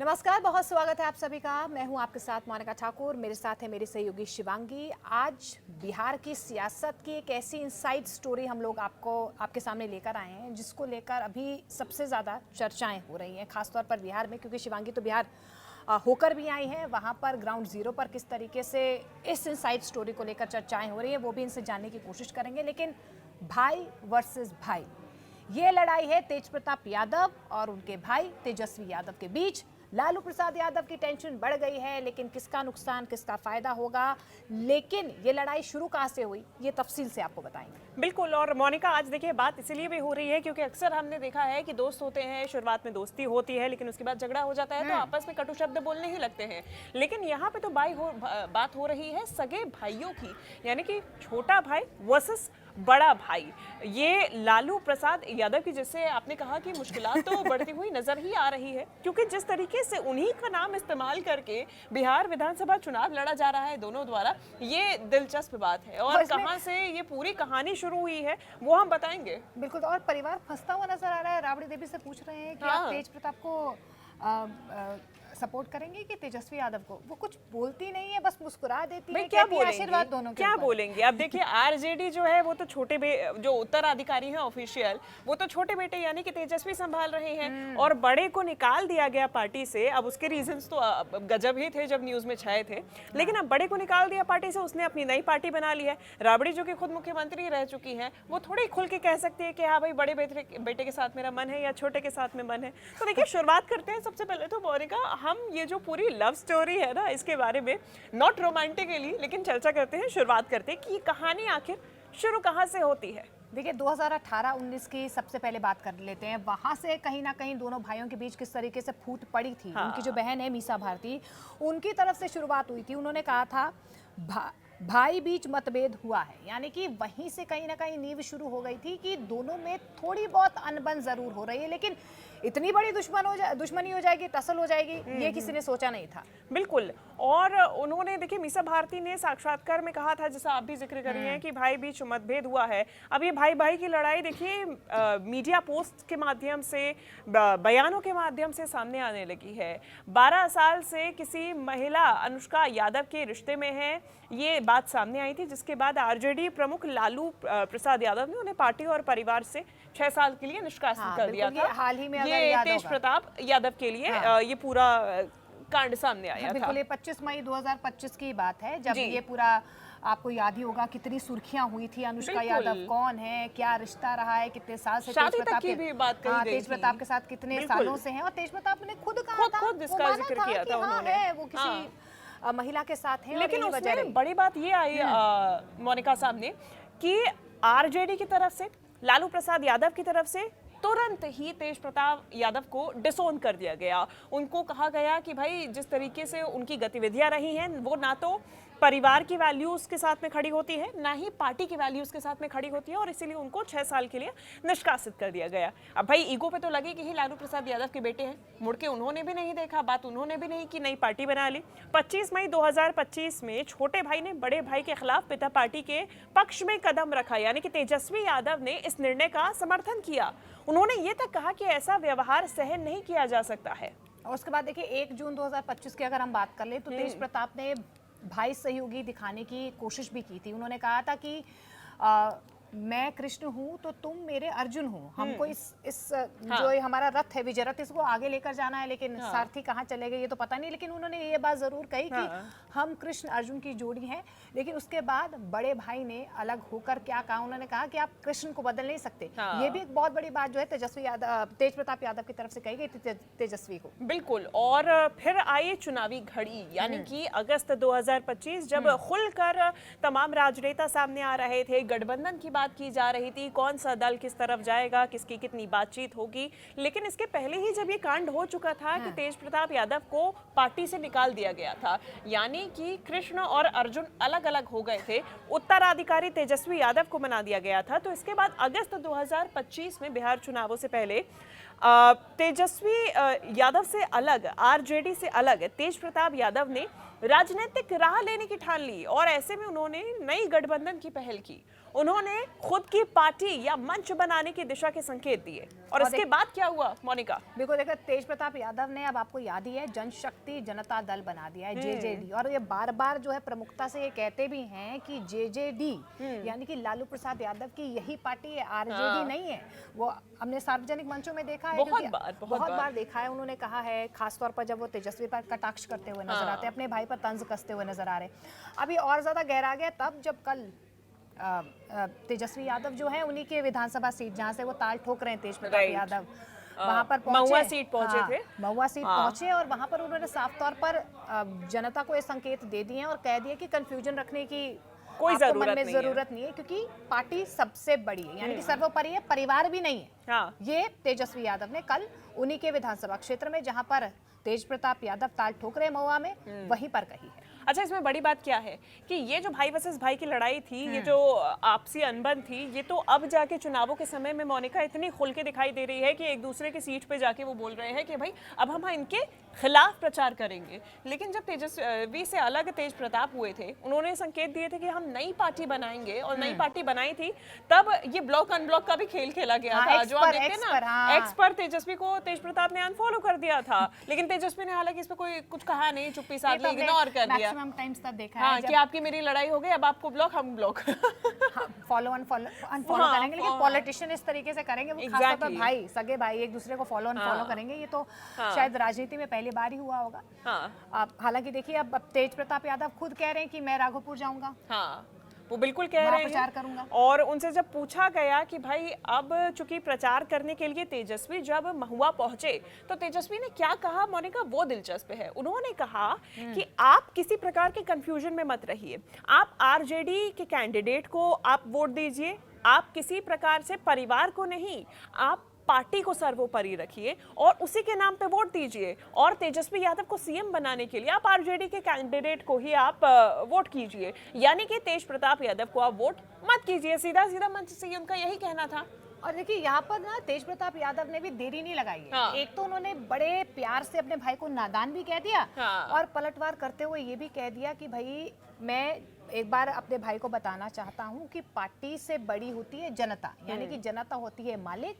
नमस्कार, बहुत स्वागत है आप सभी का। मैं हूं आपके साथ मोनिका ठाकुर, मेरे साथ है मेरी सहयोगी शिवांगी। आज बिहार की सियासत की एक ऐसी इनसाइड स्टोरी हम लोग आपके सामने लेकर आए हैं जिसको लेकर अभी सबसे ज़्यादा चर्चाएं हो रही हैं, खासतौर पर बिहार में, क्योंकि शिवांगी तो बिहार होकर भी आई हैं। वहाँ पर ग्राउंड जीरो पर किस तरीके से इस इनसाइड स्टोरी को लेकर चर्चाएँ हो रही हैं वो भी इनसे जानने की कोशिश करेंगे। लेकिन भाई वर्सेस भाई, ये लड़ाई है तेज प्रताप यादव और उनके भाई तेजस्वी यादव के बीच। लालू प्रसाद यादव की टेंशन बढ़ गई है, लेकिन किसका नुकसान किसका फायदा होगा, लेकिन ये लड़ाई शुरू कहाँ से हुई ये तफसील से आपको बताएंगे। बिल्कुल। और मोनिका, आज देखिए बात इसीलिए भी हो रही है क्योंकि अक्सर हमने देखा है कि दोस्त होते हैं, शुरुआत में दोस्ती होती है, लेकिन उसके बाद झगड़ा हो जाता है तो आपस में कटु शब्द बोलने ही लगते हैं। लेकिन यहाँ पे तो बात हो रही है सगे भाइयों की, यानी कि छोटा भाई वर्सेस बड़ा भाई। ये लालू प्रसाद यादव की, जैसे आपने कहा कि मुश्किलात तो बढ़ती हुई नजर ही आ रही है, क्योंकि जिस तरीके से उन्हीं का नाम इस्तेमाल करके बिहार विधानसभा चुनाव लड़ा जा रहा है दोनों द्वारा, ये दिलचस्प बात है। और कहां से ये पूरी कहानी शुरू हुई है वो हम बताएंगे। बिल्कुल। और परिवार फंसता हुआ नजर आ रहा है। राबड़ी देवी से पूछ रहे हैं कि आप तेज प्रताप को सपोर्ट करेंगे कि तेजस्वी यादव को? वो कुछ बोलती नहीं है, बस मुस्कुरा देती है। क्या बोलेंगे? आशीर्वाद दोनों के क्या बोलेंगे? अब देखिए, आरजेडी जो है वो तो जो उत्तराधिकारी हैं ऑफिशियल, वो तो छोटे बेटे यानी कि तेजस्वी संभाल रहे हैं, और बड़े को निकाल दिया गया पार्टी से। अब उसके रीजंस तो गजब ही थे जब न्यूज में छाए थे, लेकिन अब बड़े को निकाल दिया पार्टी से, उसने अपनी नई पार्टी बना ली है। राबड़ी जो कि खुद मुख्यमंत्री रह चुकी है, वो थोड़ी खुल के कह सकती है कि हाँ भाई, बड़े बेटे के साथ मेरा मन है या छोटे के साथ में मन है। तो देखिए, शुरुआत करते हैं सबसे पहले तो मोनिका, हम ये जो पूरी लव स्टोरी है ना, इसके बारे में नॉट रोमांटिकली लेकिन चर्चा करते हैं। शुरुआत करते हैं कि कहानी आखिर शुरू कहां से होती है। देखिए, 2018-19 की सबसे पहले बात कर लेते हैं। वहां से कहीं ना कहीं दोनों भाइयों के बीच किस तरीके से फूट पड़ी थी। उनकी जो बहन है मीसा भारती, उनकी तरफ से शुरुआत हुई थी। उन्होंने कहा था भाई बीच मतभेद हुआ है, यानी कि वहीं से कहीं ना कहीं नींव शुरू हो गई थी कि दोनों में थोड़ी बहुत अनबन जरूर हो रही है, लेकिन इतनी बड़ी दुश्मनी हो जाएगी, टसल हो जाएगी, ये किसी ने सोचा नहीं था। बिल्कुल। और उन्होंने, देखिए, मीसा भारती ने साक्षात्कार में कहा था, जैसा आप भी जिक्र कर रही हैं, कि भाई बीच मतभेद हुआ है। अब ये भाई भाई की लड़ाई देखिए मीडिया पोस्ट के माध्यम से, बयानों के माध्यम से सामने आने लगी है। 12 साल से किसी महिला अनुष्का यादव के रिश्ते में है, ये बात सामने आई थी, जिसके बाद आरजेडी प्रमुख लालू प्रसाद यादव ने उन्हें पार्टी और परिवार से 6 साल के लिए निष्कासित कर दिया था। हाल ही में ये तेज प्रताप यादव के लिए ये पूरा कांड सामने आया था। बिल्कुल, ये 25 मई 2025 की बात है, जब ये पूरा, आपको याद ही होगा कितनी सुर्खियां हुई थी। अनुष्का यादव कौन है, क्या रिश्ता रहा है, कितने साल से तेज प्रताप के साथ कितने सालों से हैं, और तेज प्रताप ने खुद कहा था, खुद इसका जिक्र किया था उन्होंने, वो किसी महिला के साथ है। लेकिन उसमें बड़ी बात ये आई मोनिका सामने कि आरजेडी की तरफ से, लालू प्रसाद यादव की तरफ से तुरंत ही तेज प्रताप यादव को डिसोन कर दिया गया। उनको कहा गया कि भाई, जिस तरीके से उनकी गतिविधियां रही हैं, वो ना तो परिवार की वैल्यूज के साथ में खड़ी होती है, ना ही पार्टी की वैल्यूज के साथ में खड़ी होती है, और इसीलिए उनको 6 साल के लिए निष्कासित कर दिया गया। अब भाई, ईगो पे तो लगे कि ही लालू प्रसाद यादव के बेटे हैं, मुड़ के उन्होंने भी नहीं देखा, बात उन्होंने भी नहीं की, नई पार्टी बना ली। 25 मई 2025 में छोटे भाई ने बड़े भाई के खिलाफ पिता पार्टी के पक्ष में कदम रखा, यानी कि तेजस्वी यादव ने इस निर्णय का समर्थन किया। उन्होंने ये तक कहा कि ऐसा व्यवहार सहन नहीं किया जा सकता है। और उसके बाद देखिए, 1 जून 2025 की अगर हम बात कर ले तो तेज प्रताप ने भाई सहयोगी दिखाने की कोशिश भी की थी। उन्होंने कहा था कि मैं कृष्ण हूँ तो तुम मेरे अर्जुन हो, हमको जो हमारा रथ है, विजय रथ, इसको आगे लेकर जाना है, लेकिन सारथी कहाँ चले गए ये तो पता नहीं। लेकिन उन्होंने ये बात जरूर कही कि हम कृष्ण अर्जुन की जोड़ी हैं। लेकिन उसके बाद बड़े भाई ने अलग होकर क्या कहा, उन्होंने कहा कि आप कृष्ण को बदल नहीं सकते। ये भी एक बहुत बड़ी बात जो है तेज प्रताप यादव की तरफ से कही गई थी तेजस्वी को। बिल्कुल। और फिर आई चुनावी घड़ी, यानी कि अगस्त 2025, जब खुलकर तमाम राजनेता सामने आ रहे थे, गठबंधन की बात की जा रही थी, कौन सा दल किस तरफ जाएगा, किसकी कितनी बातचीत होगी। लेकिन इसके पहले ही जब ये कांड हो चुका था कि तेज प्रताप यादव को पार्टी से निकाल दिया गया था, यानी कि कृष्ण और अर्जुन अलग अलग हो गए थे, उत्तराधिकारी तेजस्वी यादव को बना दिया गया था। तो इसके बाद अगस्त 2025 में बिहार चुनावों से पहले तेजस्वी यादव से अलग, आरजेडी से अलग तेज प्रताप यादव ने राजनीतिक राह लेने की ठान ली, और ऐसे में उन्होंने नई गठबंधन की पहल की। उन्होंने खुद की पार्टी या मंच बनाने की दिशा के संकेत दिए। और इसके बाद क्या हुआ मोनिका? बिल्कुल, देखो तेज प्रताप यादव ने, अब आपको याद ही है, जनशक्ति जनता दल बना दिया है, जेजेडी। और ये बार बार जो है प्रमुखता से ये कहते भी हैं कि जेजेडी यानी कि लालू प्रसाद यादव की यही पार्टी है, आरजेडी नहीं है। वो हमने सार्वजनिक मंचों में देखा है, बहुत बार देखा है। उन्होंने कहा है, खासतौर पर जब वो तेजस्वी पर कटाक्ष करते हुए नजर आते हैं, अपने भाई पर तंज कसते हुए नजर आ रहे। अभी और ज्यादा गहरा गया तब जब कल तेजस्वी यादव जो है उन्हीं के विधानसभा सीट जहां से वो ताल ठोक रहे हैं तेज प्रताप यादव, वहां पर पहुंचे, महुआ सीट पहुंचे थे, महुआ सीट पहुंचे और वहां पर उन्होंने साफ तौर पर जनता को ये संकेत दे दिए और कह दिए कि कंफ्यूजन रखने की कोई जरूरत नहीं है, क्योंकि पार्टी सबसे बड़ी है, यानी कि सर्वोपरि है, परिवार भी नहीं है। ये तेजस्वी यादव ने कल उन्हीं के विधानसभा क्षेत्र में, जहां पर तेज प्रताप यादव ताल ठोक रहे महुआ में, वहीं पर कही है। अच्छा, इसमें बड़ी बात क्या है कि ये जो भाई वर्सेस भाई की लड़ाई थी, ये जो आपसी अनबन थी, ये तो अब जाके चुनावों के समय में मोनिका इतनी खुल के दिखाई दे रही है कि एक दूसरे की सीट पे जाके वो बोल रहे हैं कि भाई अब हम इनके खिलाफ प्रचार करेंगे। लेकिन जब तेजस्वी से अलग तेज प्रताप हुए थे, उन्होंने संकेत दिए थे कि हम नई पार्टी बनाएंगे, और नई पार्टी बनाई थी, तब ये ब्लॉक अनब्लॉक का भी खेल खेला गया था, जो आप देखते हैं ना, एक्स पर तेजस्वी को तेज प्रताप ने अनफॉलो कर दिया था, लेकिन तेजस्वी ने हालांकि इस पे कोई कुछ कहा नहीं, चुप्पी साध ली, इग्नोर कर दिया। टाइम्स तक देखा है कि आपकी मेरी लड़ाई हो गई, अब आपको ब्लॉक, हम ब्लॉक, फॉलो अनफॉलो करेंगे, लेकिन पॉलिटिशियन इस तरीके से करेंगे, वो खासतौर पर भाई, सगे भाई एक दूसरे को फॉलो अनफॉलो करेंगे। ये तो शायद राजनीति में पहली बार ही हुआ होगा। हालांकि देखिए, अब तेज प्रताप यादव खुद कह रहे हैं कि मैं राघोपुर जाऊंगा, वो बिल्कुल कह रहे हैं प्रचार करूंगा। और उनसे जब पूछा गया कि भाई अब चूंकि प्रचार करने के लिए तेजस्वी जब महुआ पहुंचे, तो तेजस्वी ने क्या कहा मोनिका, वो दिलचस्प है। उन्होंने कहा कि आप किसी प्रकार के कंफ्यूजन में मत रहिए, आप आरजेडी के कैंडिडेट को आप वोट दीजिए, आप किसी प्रकार से परिवार को नहीं, आप पार्टी को सर्वोपरि रखिए और उसी के नाम पे वोट दीजिए, और तेजस्वी यादव को सीएम बनाने के लिए आप आरजेडी के कैंडिडेट को ही आप वोट कीजिए, यानी कि तेज प्रताप यादव को आप वोट मत कीजिए। सीधा सीधा मंच से उनका यही कहना था। और देखिए, यहाँ पर ना तेज प्रताप यादव ने भी देरी नहीं लगाई है। एक तो उन्होंने बड़े प्यार से अपने भाई को नादान भी कह दिया, और पलटवार करते हुए ये भी कह दिया कि भाई मैं एक बार अपने भाई को बताना चाहता हूँ कि पार्टी से बड़ी होती है जनता, यानी कि जनता होती है मालिक,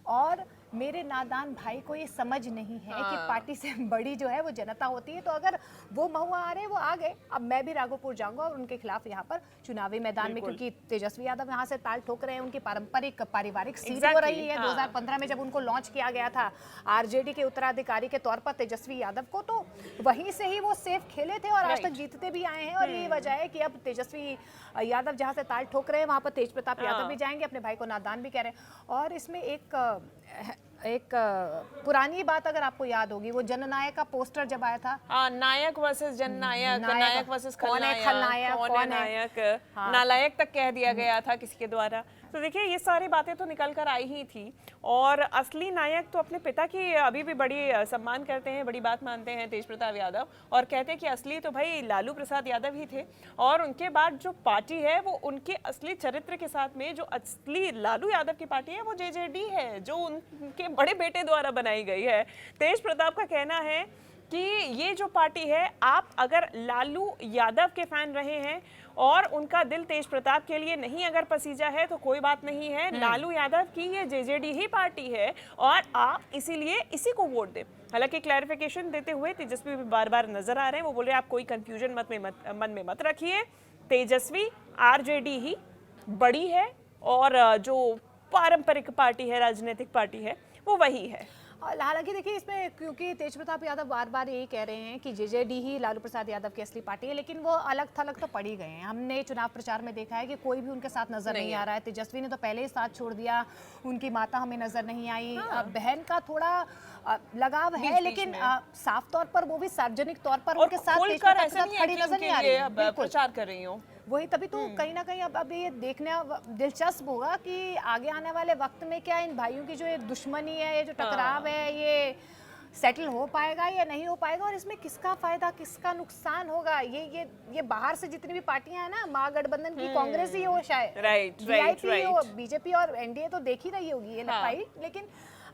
और मेरे नादान भाई को ये समझ नहीं है कि पार्टी से बड़ी जो है वो जनता होती है। तो अगर वो महुआ आ रहे, वो आ गए, अब मैं भी राघोपुर जाऊंगा और उनके खिलाफ यहाँ पर चुनावी मैदान में, क्योंकि तेजस्वी यादव यहाँ से ताल ठोक रहे हैं, उनकी पारंपरिक पारिवारिक सीट हो रही है। 2015 में जब उनको लॉन्च किया गया था आरजेडी के उत्तराधिकारी के तौर पर तेजस्वी यादव को, तो वहीं से ही वो सेफ खेले थे और आज तक जीतते भी आए हैं। और यही वजह है कि अब तेजस्वी यादव जहाँ से ताल ठोक रहे हैं, वहां पर तेज प्रताप यादव भी जाएंगे, अपने भाई को नादान भी कह रहे हैं। और इसमें एक पुरानी बात अगर आपको याद होगी, वो जननायक का पोस्टर जब आया था, नायक वर्सेस जननायक, नायक वर्सेस खलनायक, कौन है नायक, नालायक तक कह दिया गया था किसी के द्वारा। तो देखिए, ये सारी बातें तो निकल कर आई ही थी, और असली नायक तो अपने पिता की अभी भी बड़ी सम्मान करते हैं, बड़ी बात मानते हैं तेज प्रताप यादव, और कहते हैं कि असली तो भाई लालू प्रसाद यादव ही थे, और उनके बाद जो पार्टी है वो उनके असली चरित्र के साथ में, जो असली लालू यादव की पार्टी है वो जेजेडी है, जो उनके बड़े बेटे द्वारा बनाई गई है। तेज प्रताप का कहना है कि ये जो पार्टी है, आप अगर लालू यादव के फैन रहे हैं और उनका दिल तेज प्रताप के लिए नहीं अगर पसीजा है, तो कोई बात नहीं है, लालू यादव की ये जेजेडी ही पार्टी है और आप इसीलिए इसी को वोट दें। हालांकि क्लैरिफिकेशन देते हुए तेजस्वी भी बार बार नजर आ रहे हैं, वो बोल रहे हैं आप कोई कंफ्यूजन मन में मत रखिए, तेजस्वी आरजेडी ही बड़ी है, और जो पारंपरिक पार्टी है, राजनीतिक पार्टी है, वो वही है। हालांकि देखिए, इसमें क्योंकि तेज प्रताप यादव बार बार यही कह रहे हैं कि जेजेडी ही लालू प्रसाद यादव की असली पार्टी है, लेकिन वो अलग थलग तो पड़ ही गए हैं। हमने चुनाव प्रचार में देखा है कि कोई भी उनके साथ नजर नहीं आ रहा है। तेजस्वी ने तो पहले ही साथ छोड़ दिया, उनकी माता हमें नजर नहीं आई, बहन का थोड़ा लगाव है, लेकिन साफ तौर पर वो भी सार्वजनिक तौर पर उनके साथ खड़ी नजर नहीं आ रही है, प्रचार कर रही हूँ। वही तभी तो कहीं ना कहीं अब ये देखना दिलचस्प होगा कि आगे आने वाले वक्त में क्या इन भाइयों की जो ये दुश्मनी है, ये जो टकराव है, ये सेटल हो पाएगा या नहीं हो पाएगा, और इसमें किसका फायदा किसका नुकसान होगा। ये बाहर से जितनी भी पार्टियां हैं ना, महागठबंधन की कांग्रेस ही हो, शायद राइट, बीजेपी और एनडीए तो देख ही रही होगी ये फाइट, लेकिन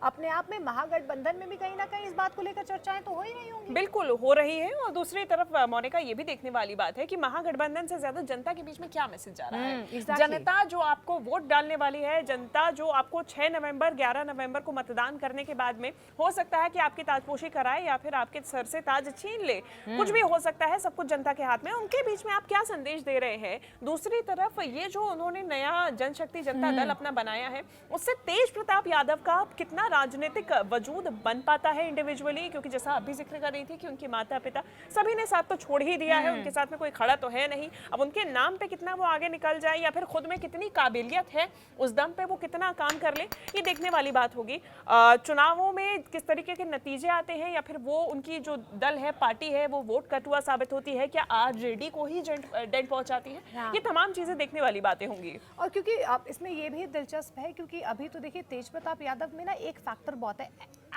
अपने आप में महागठबंधन में भी कहीं ना कहीं इस बात को लेकर चर्चाएं तो हो ही रही होंगी। बिल्कुल हो रही है। और दूसरी तरफ मोनिका ये भी देखने वाली बात है कि महागठबंधन से ज्यादा जनता के बीच में क्या मैसेज जा रहा है। exactly. जनता जो आपको वोट डालने वाली है, जनता जो आपको 6 नवंबर 11 नवंबर को मतदान करने के बाद में हो सकता है कि आपकी ताजपोशी कराए या फिर आपके सर से ताज छीन ले, कुछ भी हो सकता है, सब कुछ जनता के हाथ में। उनके बीच में आप क्या संदेश दे रहे हैं। दूसरी तरफ ये जो उन्होंने नया जनशक्ति जनता दल अपना बनाया है, उससे तेज प्रताप यादव का कितना राजनीतिक वजूद बन पाता है इंडिविजुअली, क्योंकि जैसा अभी जिक्र कर रही थी कि उनके माता पिता सभी ने साथ तो छोड़ ही दिया है, उनके साथ में कोई खड़ा तो है नहीं। अब उनके नाम पे कितना वो आगे निकल जाए या फिर खुद में कितनी काबिलियत है, उस दम पे वो कितना काम कर ले, ये देखने वाली बात होगी। चुनावों में किस तरीके के नतीजे आते हैं या फिर वो उनकी जो दल है, पार्टी है, वो वोट कटुआ साबित होती है, क्या आरजेडी को ही डेंट पहुंचाती है, ये तमाम चीजें देखने वाली बातें होंगी। और क्योंकि अब इसमें ये भी दिलचस्प है क्योंकि अभी तो देखिए तेज प्रताप यादव में ना एक फैक्टर बहुत है,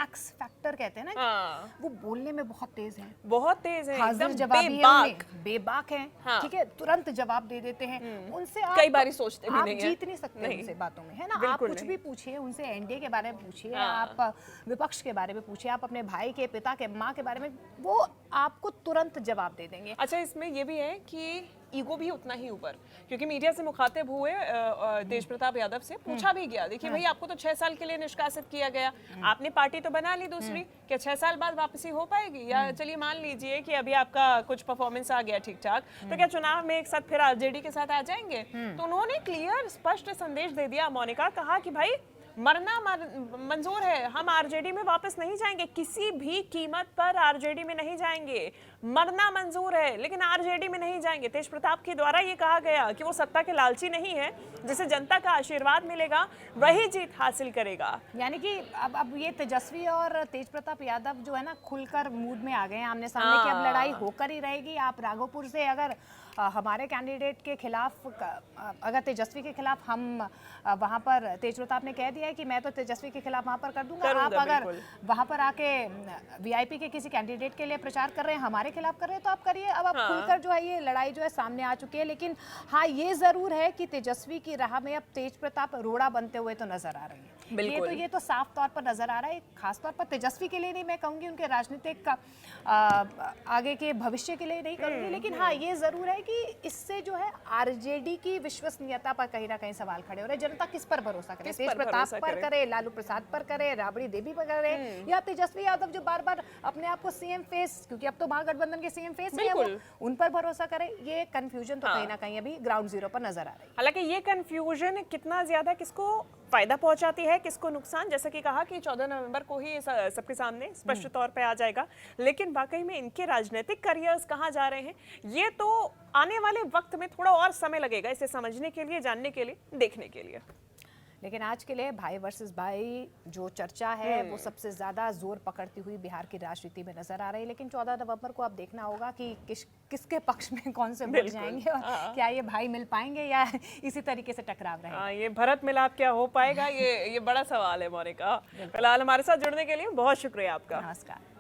एक्स फैक्टर कहते हैं ना, वो बोलने में बहुत तेज है, बहुत तेज है, हाजिर एकदम जवाबी बेबाक। है, बेबाक है। हाँ। ठीक है, तुरंत जवाब दे देते हैं। उनसे आप कई बारी सोचते भी आप नहीं है। जीत नहीं सकते उनसे बातों में, है ना। आप बिल्कुल कुछ नहीं। भी पूछिए उनसे, एनडीए के बारे में पूछिए, हाँ। आप विपक्ष के बारे में पूछिए, आप अपने भाई के, पिता के, माँ के बारे में, वो आपको तुरंत जवाब दे देंगे। अच्छा, इसमें ये भी है कि ईगो भी उतना ही ऊपर, क्योंकि मीडिया से मुखातिब हुए तेज प्रताप यादव से पूछा भी गया, देखिए भाई आपको तो 6 साल के लिए निष्कासित किया गया, आपने पार्टी तो बना ली दूसरी, क्या 6 साल बाद वापसी हो पाएगी, या चलिए मान लीजिए कि अभी आपका कुछ परफॉर्मेंस आ गया ठीक ठाक, तो क्या चुनाव में एक साथ फिर आरजेडी के साथ आ जाएंगे। तो उन्होंने क्लियर स्पष्ट संदेश दे दिया मोनिका, कहा कि भाई मरना मंजूर है, हम आरजेडी में वापस नहीं जाएंगे, किसी भी कीमत पर आरजेडी में नहीं जाएंगे, मरना मंजूर है लेकिन आरजेडी में नहीं जाएंगे। तेज प्रताप के द्वारा ये कहा गया कि वो सत्ता के लालची नहीं है, जिसे जनता का आशीर्वाद मिलेगा वही जीत हासिल करेगा। यानी कि अब ये तेजस्वी और तेज प्रताप यादव जो है ना खुलकर मूड में आ गए हैं आमने सामने की, अब लड़ाई होकर ही रहेगी। आप राघोपुर से अगर हमारे कैंडिडेट के खिलाफ, अगर तेजस्वी के खिलाफ हम वहाँ पर, तेज प्रताप ने कह दिया है कि मैं तो तेजस्वी के खिलाफ वहाँ पर कर दूंगा, आप अगर वहाँ पर आके वीआईपी के किसी कैंडिडेट के लिए प्रचार कर रहे हैं, हमारे खिलाफ कर रहे हैं, तो आप करिए। अब आप खुलकर जो है ये लड़ाई जो है सामने आ चुकी है। लेकिन हाँ, ये जरूर है कि तेजस्वी की राह में अब तेज प्रताप रोड़ा बनते हुए तो नजर आ रही है। ये तो साफ तौर पर नजर आ रहा है, खासतौर पर तेजस्वी के लिए नहीं, मैं कहूँगी उनके राजनीतिक आगे के भविष्य के लिए नहीं कहूँगी। लेकिन हाँ, ये जरूर है कि इससे जो है आरजेडी की विश्वसनीयता पर कहीं ना कहीं सवाल खड़े हो रहे हैं। जनता किस पर भरोसा करे, तेज प्रताप पर करे, लालू प्रसाद पर करे, राबड़ी देवी पर करे, या तेजस्वी यादव जो बार बार अपने आप को सीएम फेस, क्योंकि अब तो महागठबंधन के सीएम फेस है वो, उन पर भरोसा करे। ये कंफ्यूजन तो कहीं ना कहीं अभी ग्राउंड जीरो पर नजर आ रही है। हालांकि ये कंफ्यूजन कितना ज्यादा किसको फायदा पहुंचाती है, किसको नुकसान, जैसा कि कहा कि 14 नवंबर को ही सबके सामने स्पष्ट तौर पे आ जाएगा। लेकिन वाकई में इनके राजनीतिक करियर्स कहाँ जा रहे हैं, ये तो आने वाले वक्त में थोड़ा और समय लगेगा इसे समझने के लिए, जानने के लिए, देखने के लिए। लेकिन आज के लिए भाई वर्सेस भाई जो चर्चा है वो सबसे ज्यादा जोर पकड़ती हुई बिहार की राजनीति में नजर आ रही है। लेकिन 14 नवंबर को आप देखना होगा कि किसके पक्ष में कौन से वोट जाएंगे और क्या ये भाई मिल पाएंगे या इसी तरीके से टकराव रहेगा। ये भरत मिलाप क्या हो पाएगा, ये बड़ा सवाल है मोनिका। फिलहाल हमारे साथ जुड़ने के लिए बहुत शुक्रिया आपका। नमस्कार।